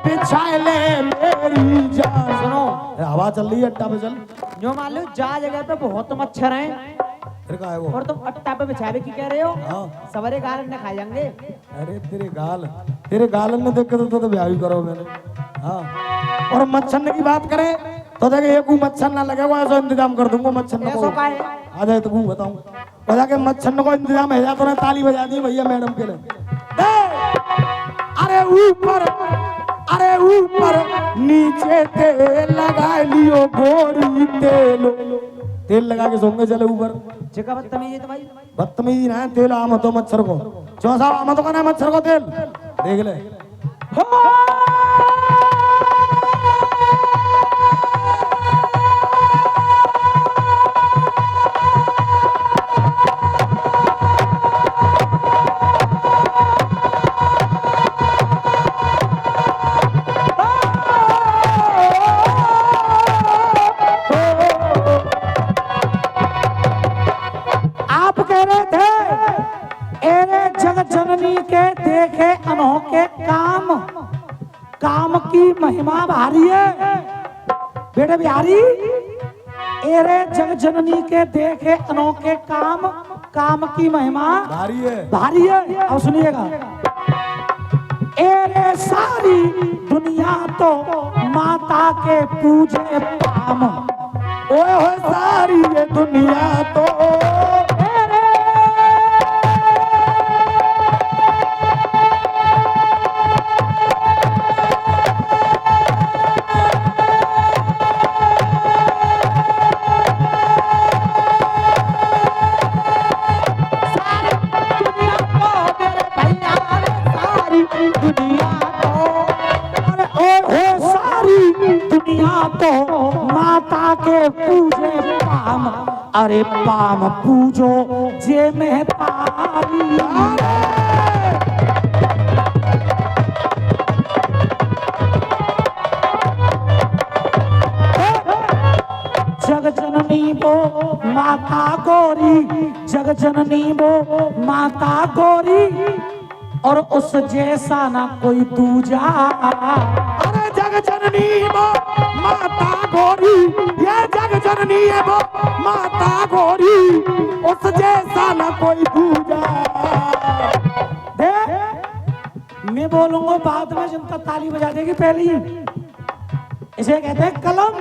बिछाए ले मेरी जान। सुनो, हवा चल रही है, अट्टा पे चल। जो मान लो जा जगह पे बहुत मच्छर हैं फिर का है वो? और तुम अट्टा पे बिछावे की कह रहे हो, हाँ। सवेरे गाल ने खा जाएंगे। अरे तेरे गाल ने देख के तो ब्याह भी करो मैंने। हाँ, और मच्छर की बात करें तो देख, एक मच्छर ना लगेगा ऐसा इंतजाम कर दूंगा। मच्छर ऐसो का है? आ जाए तो बताऊँ, बजा के मच्छर को इंतजाम है जा, तो ताली बजा दी भैया मैडम के लिए। अरे ऊपर नीचे तेल लगा लियो गोरी, तेल लगा के सोंगे चले ऊपर। जगह बदतमीजी तो भाई, बदतमीजी ना है, तेल आम तो मच्छर को। चौसा आम तो कहना है मच्छर को तेल, देख ले। जननी के देखे अनोखे काम, काम की महिमा भारी है बेटे बिहारी। एरे जग जननी के देखे अनोखे काम, काम की महिमा भारी है। और सुनिएगा, एरे सारी दुनिया तो माता के पूजे पाम। ओए सारी ये दुनिया तो माता के पूजे पाम। अरे पाम पूजो जे में तारी। जग जननी वो माता गौरी, जग जननी वो माता गौरी, और उस जैसा ना कोई दूजा। अरे जग जननी वो माता गौरी, ये जग जननी है वो माता गौरी, उस जैसा ना कोई दूजा। मैं बोलूंगा बाद में, जनता ताली बजा देगी पहली। इसे कहते हैं कलम।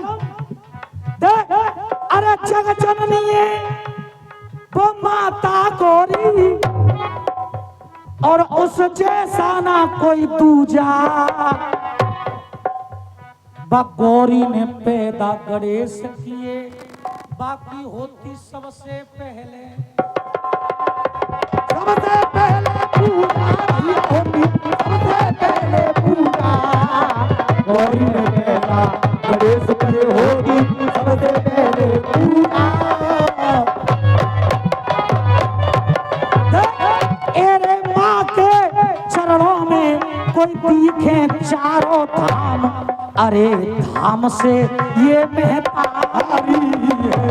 अरे जग जननी है वो माता गौरी, और उस जैसा ना कोई दूजा। गौरी ने पैदा गणेश किए, बाकी होती सबसे पहले होगी सबसे पहले पूजा। गौरी ने कहना गणेश करे होगी सबसे पहले पूजा। एरे माँ के चरणों में कोई दिखे चारों धाम, अरे धाम से ये महतारी है।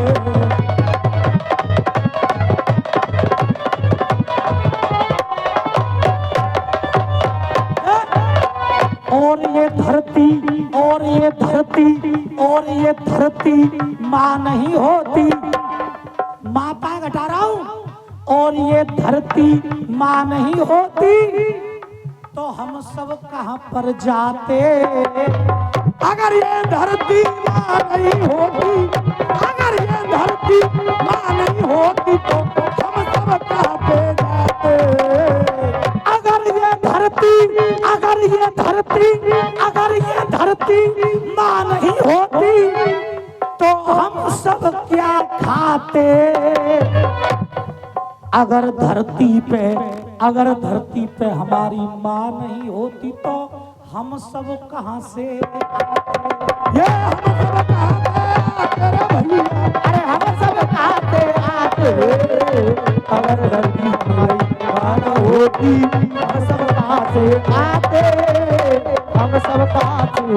और ये धरती और ये धरती और ये धरती माँ नहीं होती, माँ पा घटा रहा हूं, और ये धरती माँ नहीं होती तो हम सब कहां पर जाते। अगर ये धरती माँ नहीं होती, अगर ये धरती माँ नहीं होती तो हम सब कहाँ पे जाते। अगर ये धरती अगर ये धरती अगर ये धरती माँ नहीं होती तो हम सब क्या खाते। अगर धरती पे हमारी माँ नहीं होती तो हम सब कहां से आते। ये हम सब कहाँ पे आते रे भैया, अरे हम सब आते आते। अगर धरती मेरी माँ न होती हम सब कहाँ से आते, हम सब कहाँ से।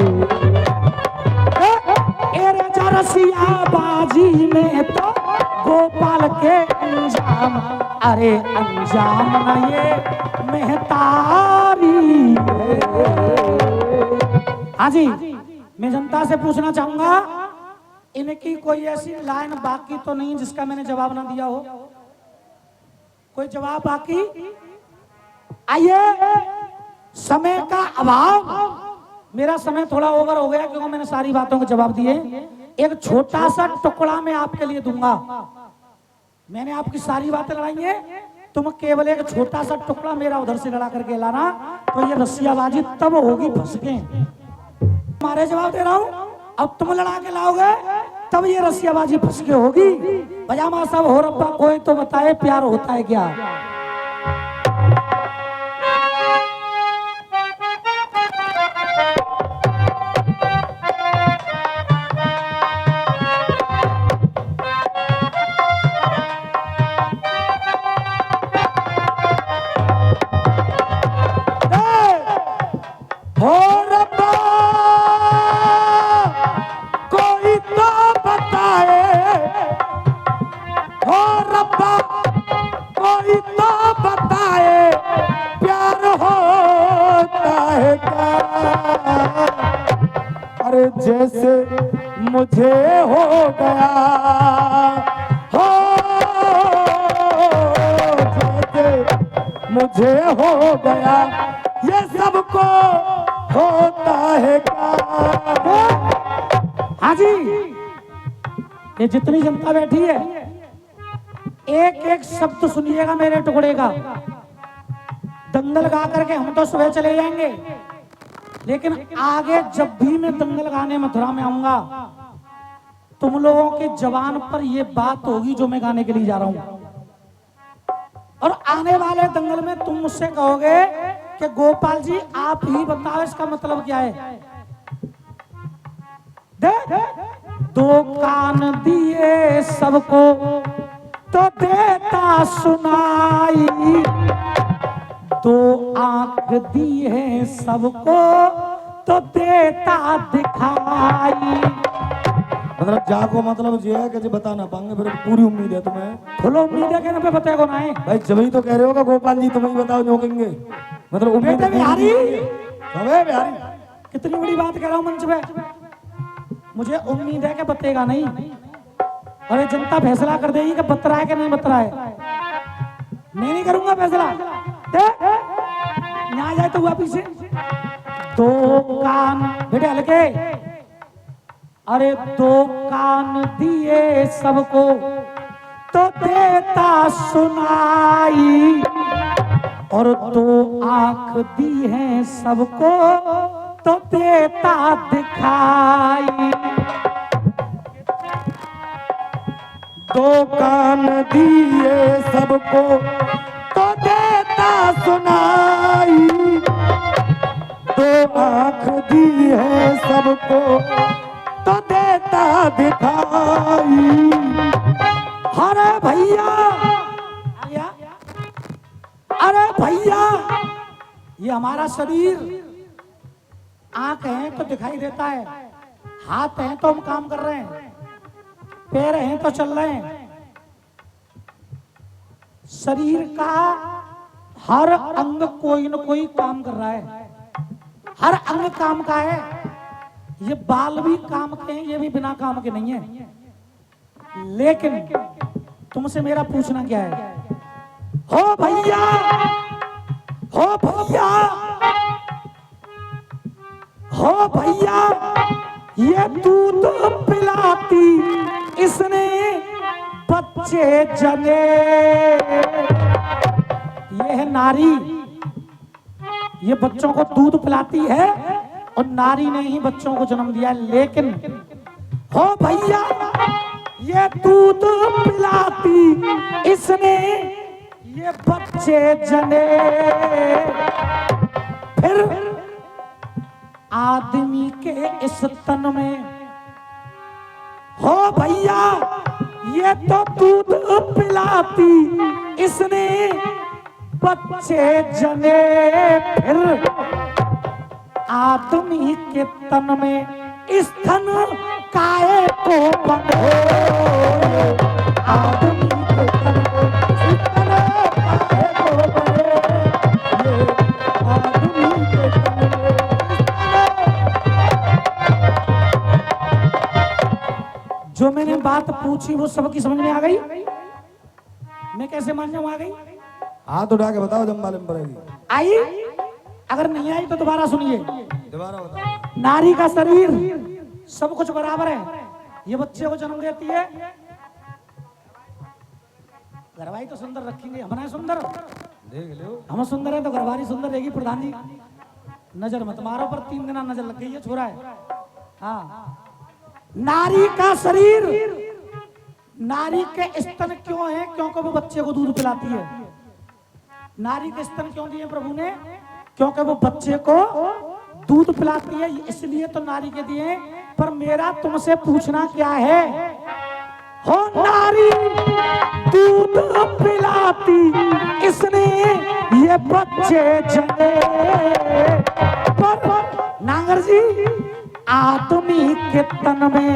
एरे रसिया बाजी में तो गोपाल के अंजाम, अरे अंजाम न ये महतारी है। हाँ जी, मैं जनता से पूछना चाहूंगा, इनकी कोई ऐसी लाइन बाकी तो नहीं जिसका मैंने जवाब ना दिया हो? कोई जवाब बाकी? आइए, समय का अभाव, मेरा समय थोड़ा ओवर हो गया क्योंकि मैंने सारी बातों के जवाब दिए। एक छोटा सा टुकड़ा मैं आपके लिए दूंगा। मैंने आपकी सारी बातें लड़ाई है, तुम केवल एक छोटा सा टुकड़ा मेरा उधर से लड़ा करके लाना, तो ये रस्सियाबाजी तब होगी फंस के। तुम्हारे जवाब दे रहा हूं, अब तुम लड़ा के लाओगे तब ये रस्सियाबाजी फंस के होगी। पजामा साहब हो रब्बा कोई तो बताए प्यार होता है क्या? जैसे मुझे हो गया हो, जैसे मुझे हो गया ये सबको होता है क्या। हाँ जी, ये जितनी जनता बैठी है एक एक शब्द सुनिएगा मेरे टुकड़े का। दंगल गा करके हम तो सुबह चले जाएंगे, लेकिन आगे जब भी मैं दंगल गाने मथुरा में आऊंगा तुम लोगों के जवान पर ये बात होगी जो मैं गाने के लिए जा रहा हूं। और आने वाले दंगल में तुम मुझसे कहोगे कि गोपाल जी आप ही बताओ इसका मतलब क्या है। दो कान दिए सबको तो देता सुनाई, दो आंख दी है सबको तो देता दिखाई। मतलब जाको मतलब ये है कि जो बता ना पाएंगे, फिर पूरी उम्मीद है तुम्हें। फुल उम्मीद है कि ना पे बताएगा ना है भाई, जब ही तो कह रहे हो गोपाल जी तुम ही बताओ जो कहेंगे, मतलब उम्मीद बेटे बिहारी, अबे बिहारी कितनी बड़ी बात कह रहा हूं मंच पे। मुझे उम्मीद है कि बतेगा नहीं, अरे जनता फैसला कर देगी कि बत रहा है कि नहीं बत रहा है। मैं नहीं करूंगा फैसला, यहाँ जाए तो हुआ पीछे। दो कान बेटे हल्के, अरे दो कान दिए सबको तो देता सुनाई, और दो आंख दी है सबको तो देता दिखाई। दो कान दिए सबको तो देता सुनाई, दो आंख दी है सबको तो देता दिखाई। अरे भैया, अरे भैया, ये हमारा शरीर, आंख है तो दिखाई देता है, हाथ है तो हम काम कर रहे हैं, पैर हैं तो चल रहे हैं। शरीर का हर अंग कोई न कोई काम कर रहा है, हर अंग काम का है। ये बाल भी काम के हैं, ये भी बिना काम के नहीं है। लेकिन तुमसे मेरा पूछना क्या है, हो भैया, हो भैया, हो भैया, ये दूध पिलाती इसने बच्चे जने। ये है नारी, ये बच्चों को दूध पिलाती है और नारी ने ही बच्चों को जन्म दिया। लेकिन हो भैया, ये दूध पिलाती इसने ये बच्चे जने। फिर आदमी के इस तन में, हो भैया, ये तो दूध पिलाती इसने बच्चे जने। फिर आदमी के तन में इस तन काहे को बने, आदमी के तन में इस तन काहे को बने, ये आदमी के तन में जो मैंने बात पूछी वो सबकी समझ में आ गई? मैं कैसे मान जाऊं आ गई? हाथ उठा के बताओ जब मालूम पड़ेगी। आई? अगर नहीं आई तो दोबारा सुनिए। दोबारा बताओ। नारी का शरीर सब कुछ बराबर है, ये बच्चे को जन्म देती है। घरवाली तो सुंदर रखेंगे, हम ना सुंदर, देख लो हम सुंदर है तो घरवाली सुंदर रहेगी। प्रधान जी नजर मत मारो, पर 3 दिन नजर लग गई है, छोरा है। हाँ, नारी का शरीर, नारी के स्तन क्यों है? क्योंकि वो बच्चे को दूध पिलाती है। नारी के स्तन क्यों दिए प्रभु ने? क्योंकि वो बच्चे को दूध पिलाती है, इसलिए तो नारी के दिए। पर मेरा तुमसे पूछना क्या है, हो नारी दूध पिलाती इसने ये बच्चे जने। पर नांगर जी, आदमी के तन में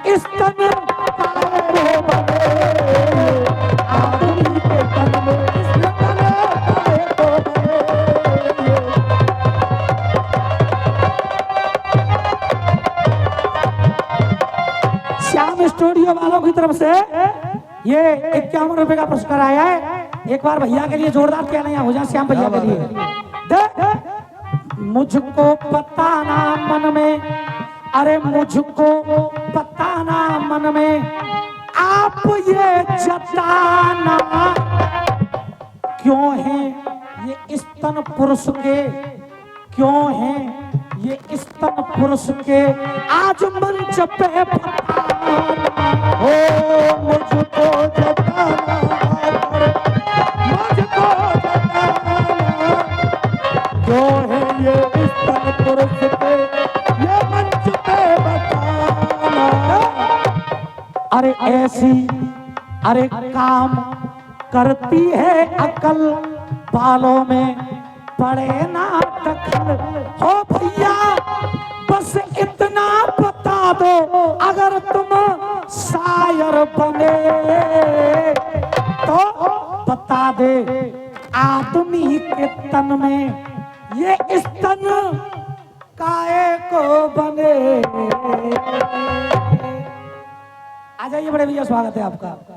इस तन काहे बने, आदमी के तन में इस तन काहे बने। श्याम स्टूडियो वालों की तरफ से ये 51 रुपए का पुरस्कार आया है। एक बार भैया के लिए जोरदार तालियां हो जाए, श्याम भैया के लिए। मुझको पता ना मन में, अरे मुझको पता ना मन में, आप ये जताना क्यों है ये स्तन पुरुष के, क्यों है ये स्तन पुरुष के, आज मंच पे बताना हो मुझको जताना, मुझको जताना क्यों है ये स्तन पुरुष के, ये मंच पे बताना। अरे ऐसी, अरे काम करती है अकल, बालों में पड़े ना दखल। हो भैया, बस इतना बता दो, अगर तुम शायर बने तो बता दे, आदमी के तन में ये स्तन काहे को बने। आ जाइए बड़े भैया, स्वागत है आपका।